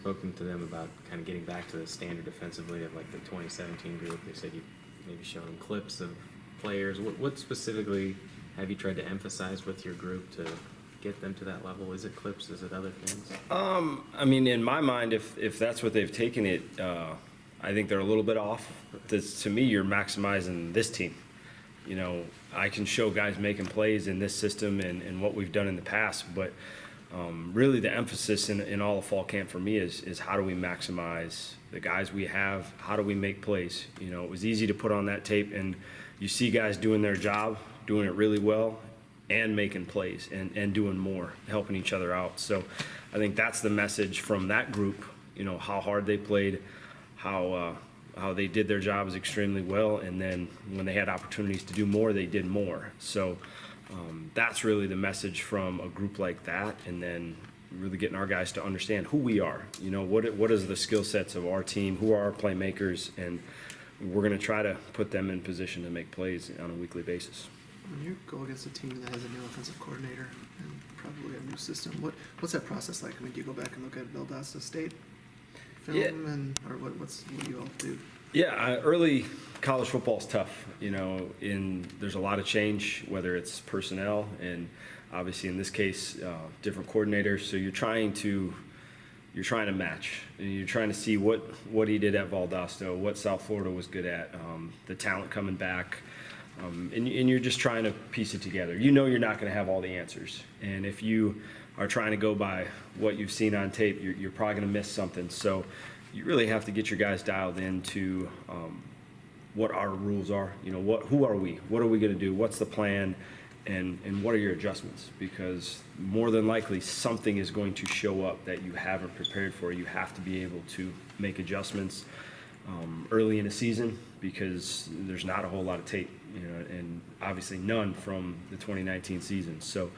spoken to them about kind of getting back to the standard defensively of like the 2017 group. They said you maybe showed them clips of players. What specifically have you tried to emphasize with your group to get them to that level? Is it clips? Is it other things? I mean, in my mind, if that's what they've taken it, I think they're a little bit off. To me, you're maximizing this team. You know, I can show guys making plays in this system and what we've done in the past, but really the emphasis in all of fall camp for me is how do we maximize the guys we have? How do we make plays? You know, it was easy to put on that tape and you see guys doing their job, doing it really well, and making plays and doing more, helping each other out. So I think that's the message from that group, you know, how hard they played, how they did their jobs extremely well, and then when they had opportunities to do more, they did more. So that's really the message from a group like that, and then really getting our guys to understand who we are. You know, what is the skill sets of our team, who are our playmakers, and we're going to try to put them in position to make plays on a weekly basis. When you go against a team that has a new offensive coordinator and probably a new system, what's that process like? I mean, do you go back and look at Valdosta State film, or what do you all do? Yeah, early college football is tough, you know, there's a lot of change, whether it's personnel and obviously in this case, different coordinators. So you're trying to match, and you're trying to see what he did at Valdosta, what South Florida was good at, the talent coming back, and you're just trying to piece it together. You know, you're not going to have all the answers, and if you are trying to go by what you've seen on tape, you're probably going to miss something. So you really have to get your guys dialed into what our rules are. You know, who are we? What are we going to do? What's the plan? And what are your adjustments? Because more than likely something is going to show up that you haven't prepared for. You have to be able to make adjustments early in the season because there's not a whole lot of tape, you know, and obviously none from the 2019 season. So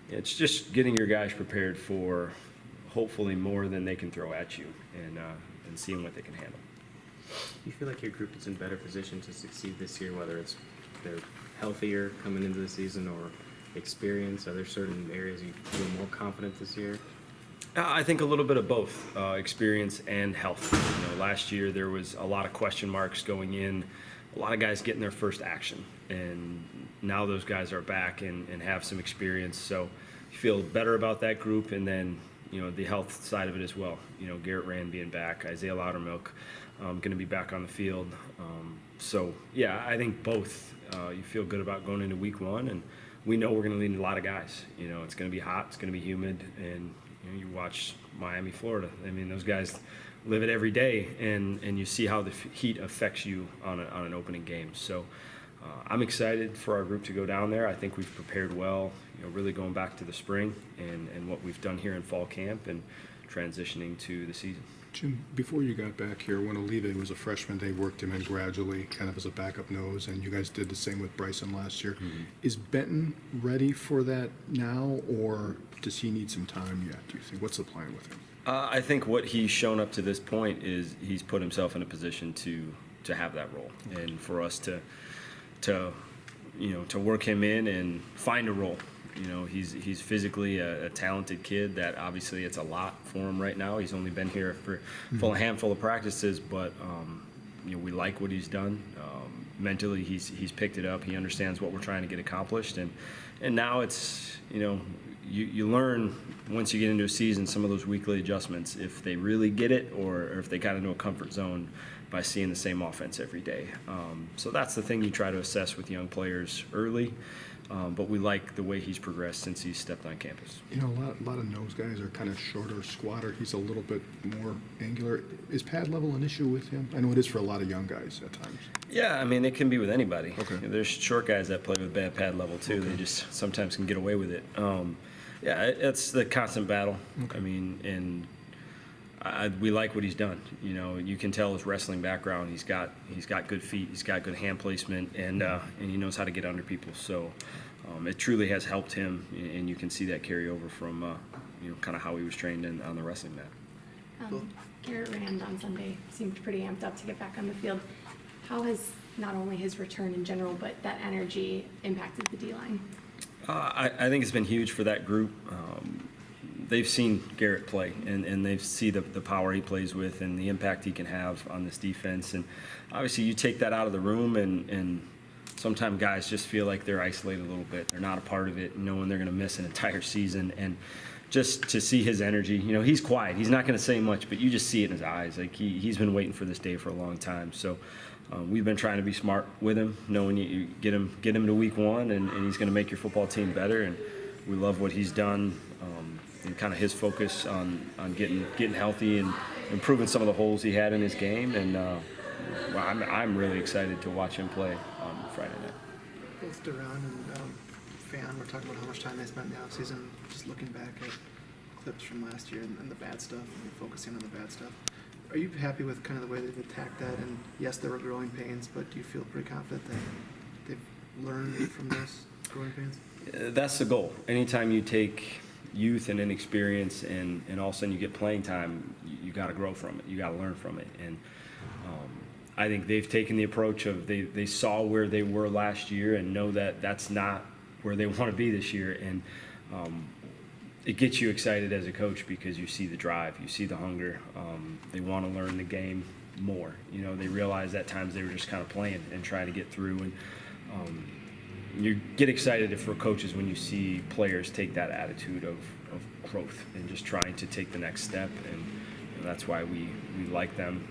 it's just getting your guys prepared for hopefully more than they can throw at you and seeing what they can handle. Do you feel like your group is in better position to succeed this year, whether it's they're healthier coming into the season or experience? Are there certain areas you feel more confident this year? I think a little bit of both, experience and health. You know, last year there was a lot of question marks going in, a lot of guys getting their first action, and now those guys are back and have some experience. So you feel better about that group, and then you know the health side of it as well. You know, Garrett Rand being back, Isaiah Loudermilk going to be back on the field. So yeah, I think both. You feel good about going into week one, and we know we're going to need a lot of guys. You know, it's going to be hot, it's going to be humid, and you know, you watch Miami, Florida. I mean, those guys live it every day, and you see how the heat affects you on an opening game. So I'm excited for our group to go down there. I think we've prepared well, you know, really going back to the spring and what we've done here in fall camp and transitioning to the season. Jim, before you got back here, when Oliva was a freshman, they worked him in gradually, kind of as a backup nose, and you guys did the same with Bryson last year. Mm-hmm. Is Benton ready for that now, or does he need some time yet, do you think? What's the plan with him? I think what he's shown up to this point is he's put himself in a position to have that role, okay. And for us to work him in and find a role. You know, he's physically a talented kid that obviously it's a lot for him right now. He's only been here for a handful of practices, but you know, we like what he's done. Mentally, he's picked it up. He understands what we're trying to get accomplished, and now it's, you know, you learn once you get into a season some of those weekly adjustments, if they really get it or if they got into a comfort zone by seeing the same offense every day. So that's the thing you try to assess with young players early. But we like the way he's progressed since he's stepped on campus. You know, a lot of nose guys are kind of shorter, squatter. He's a little bit more angular. Is pad level an issue with him? I know it is for a lot of young guys at times. Yeah, I mean, it can be with anybody. Okay. There's short guys that play with bad pad level, too. Okay. They just sometimes can get away with it. Yeah, it's the constant battle. Okay. I mean, and we like what he's done. You know, you can tell his wrestling background. He's got good feet. He's got good hand placement, and he knows how to get under people. So it truly has helped him, and you can see that carry over from you know, kind of how he was trained on the wrestling mat. Garrett Rand on Sunday seemed pretty amped up to get back on the field. How has not only his return in general, but that energy impacted the D-line? I think it's been huge for that group. they've seen Garrett play, and they see the power he plays with and the impact he can have on this defense. And obviously, you take that out of the room, and sometimes guys just feel like they're isolated a little bit. They're not a part of it, knowing they're going to miss an entire season. And just to see his energy, he's quiet. He's not going to say much, but you just see it in his eyes. Like he's been waiting for this day for a long time. So we've been trying to be smart with him, knowing you get him to week 1, and he's going to make your football team better. And we love what he's done, and kind of his focus on getting healthy and improving some of the holes he had in his game. And I'm really excited to watch him play on Friday night. Both Duran and Fan were talking about how much time they spent in the offseason just looking back at clips from last year and the bad stuff, and focusing on the bad stuff. Are you happy with kind of the way they've attacked that? And yes, there were growing pains, but do you feel pretty confident that they've learned from those growing pains? That's the goal. Anytime you take youth and inexperience and all of a sudden you get playing time, you got to grow from it. You got to learn from it. And I think they've taken the approach of they saw where they were last year and know that that's not where they want to be this year. And it gets you excited as a coach because you see the drive, you see the hunger. They want to learn the game more. They realize at times they were just kind of playing and trying to get through. And you get excited for coaches when you see players take that attitude of growth and just trying to take the next step. And that's why we like them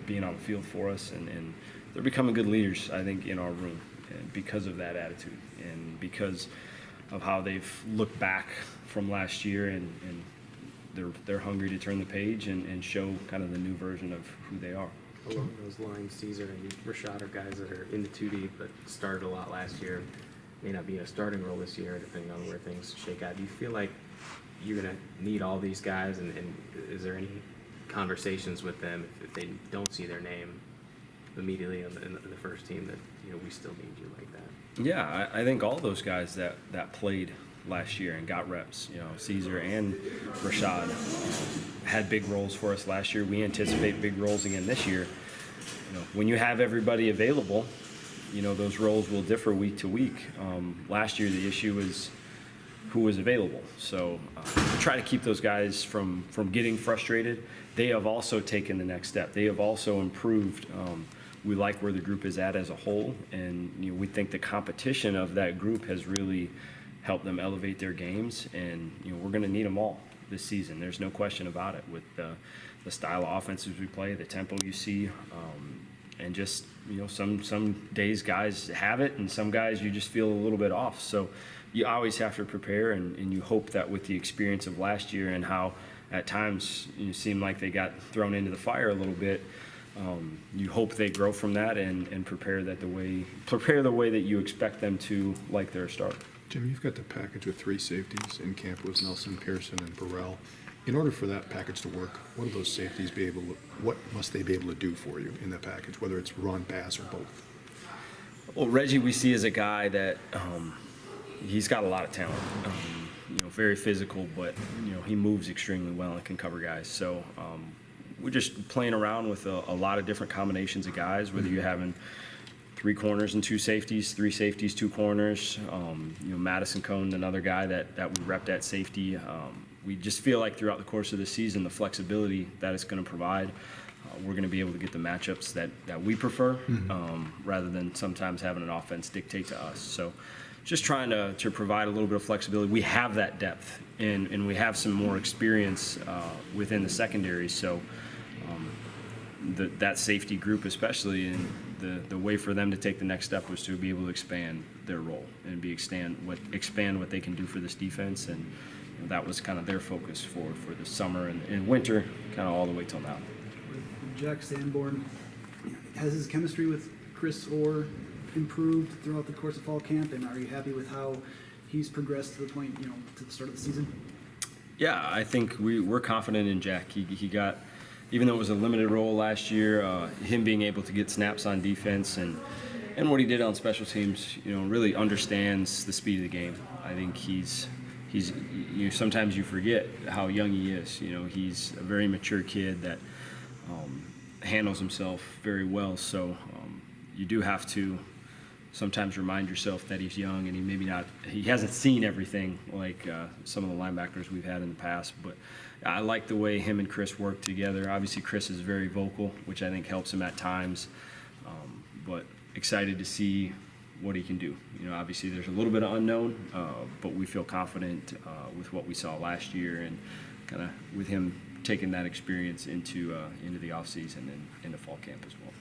being on the field for us. And they're becoming good leaders, I think, in our room, and because of that attitude and because of how they've looked back from last year, and they're hungry to turn the page and show kind of the new version of who they are. Along those lines, Caesar and Rashad are guys that are in the 2D but started a lot last year. May not be in a starting role this year, depending on where things shake out. Do you feel like you're going to need all these guys, and is there any conversations with them if they don't see their name immediately in the first team that we still need you like that? Yeah, I think all those guys that played last year and got reps, Caesar and Rashad had big roles for us last year. We anticipate big roles again this year. When you have everybody available, those roles will differ week to week. Last year the issue was who was available. So try to keep those guys from getting frustrated. They have also taken the next step. They have also improved. We like where the group is at as a whole, and we think the competition of that group has really helped them elevate their games, and we're going to need them all this season. There's no question about it with the style of offenses we play, the tempo you see, and just some days guys have it, and some guys you just feel a little bit off. So you always have to prepare, and you hope that with the experience of last year and how at times you seem like they got thrown into the fire a little bit, you hope they grow from that and prepare the way that you expect them to, like their start. Jim, you've got the package with 3 safeties in camp with Nelson, Pearson, and Burrell. In order for that package to work, what must they be able to do for you in that package, whether it's run, pass, or both? Well, Reggie we see as a guy that he's got a lot of talent. Very physical, but he moves extremely well and can cover guys. So we're just playing around with a lot of different combinations of guys, whether you're having 3 corners and 2 safeties, 3 safeties, 2 corners. Madison Cone, another guy that we repped at safety. We just feel like throughout the course of the season, the flexibility that it's going to provide, we're going to be able to get the matchups that we prefer, rather than sometimes having an offense dictate to us. So just trying to provide a little bit of flexibility. We have that depth, and we have some more experience within the secondary. So that safety group especially, and the way for them to take the next step was to be able to expand their role and expand what they can do for this defense. And that was kind of their focus for the summer and winter, kind of all the way till now. With Jack Sanborn, has his chemistry with Chris Orr improved throughout the course of fall camp, and are you happy with how he's progressed to the point, to the start of the season? Yeah, I think we're confident in Jack. He got, even though it was a limited role last year, him being able to get snaps on defense and what he did on special teams, really understands the speed of the game. I think he's sometimes you forget how young he is. He's a very mature kid that handles himself very well. So you do have to sometimes remind yourself that he's young and he hasn't seen everything like some of the linebackers we've had in the past. But I like the way him and Chris work together. Obviously, Chris is very vocal, which I think helps him at times. But excited to see what he can do. You know, obviously there's a little bit of unknown, but we feel confident with what we saw last year and kind of with him taking that experience into the offseason and into fall camp as well.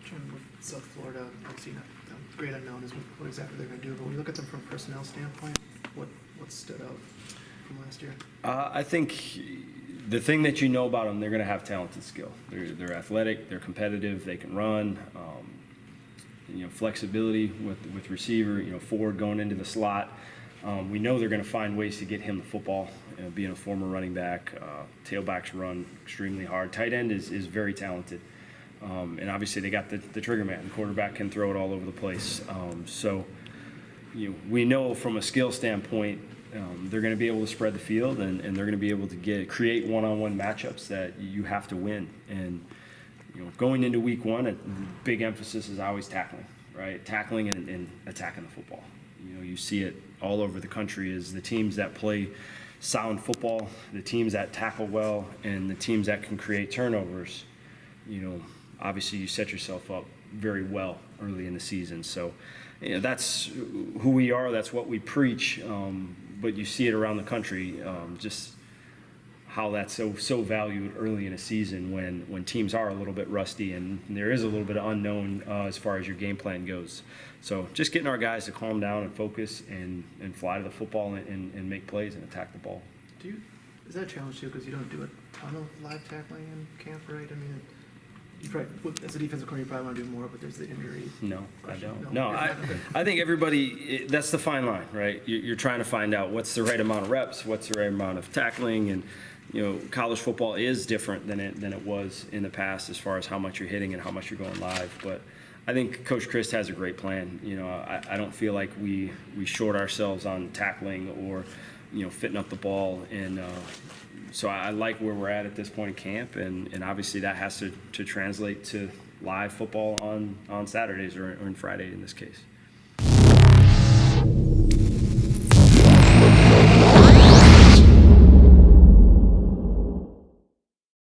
Trying with South Florida, obviously not the great unknown is what exactly they're going to do, but when you look at them from a personnel standpoint, what stood out from last year? I think the thing that you know about them, they're going to have talented skill. They're athletic, they're competitive, they can run. You know, flexibility with receiver, you know, forward going into the slot. We know they're going to find ways to get him the football. You know, being a former running back, tailbacks run extremely hard. Tight end is very talented. And obviously they got the trigger man. The quarterback can throw it all over the place. So, you know, we know from a skill standpoint, they're going to be able to spread the field and they're going to be able to create one-on-one matchups that you have to win. And you know, going into week one, the big emphasis is always tackling, right? Tackling and attacking the football. You know, you see it all over the country is the teams that play sound football, the teams that tackle well, and the teams that can create turnovers. You know, obviously you set yourself up very well early in the season. So, you know, that's who we are. That's what we preach. But you see it around the country, just how that's so valued early in a season when teams are a little bit rusty and there is a little bit of unknown as far as your game plan goes. So just getting our guys to calm down and focus and fly to the football and make plays and attack the ball. Is that a challenge too, because you don't do a ton of live tackling in camp, right? I mean, you probably, as a defensive coordinator, you probably want to do more, but there's the injury. No, I question. don't. No, I think everybody, that's the fine line, right? You're trying to find out what's the right amount of reps, what's the right amount of tackling, and you know, college football is different than it was in the past as far as how much you're hitting and how much you're going live. But I think Coach Chris has a great plan. You know, I don't feel like we short ourselves on tackling or, you know, fitting up the ball. And so I like where we're at this point in camp. And obviously that has to translate to live football on Saturdays or on Friday in this case.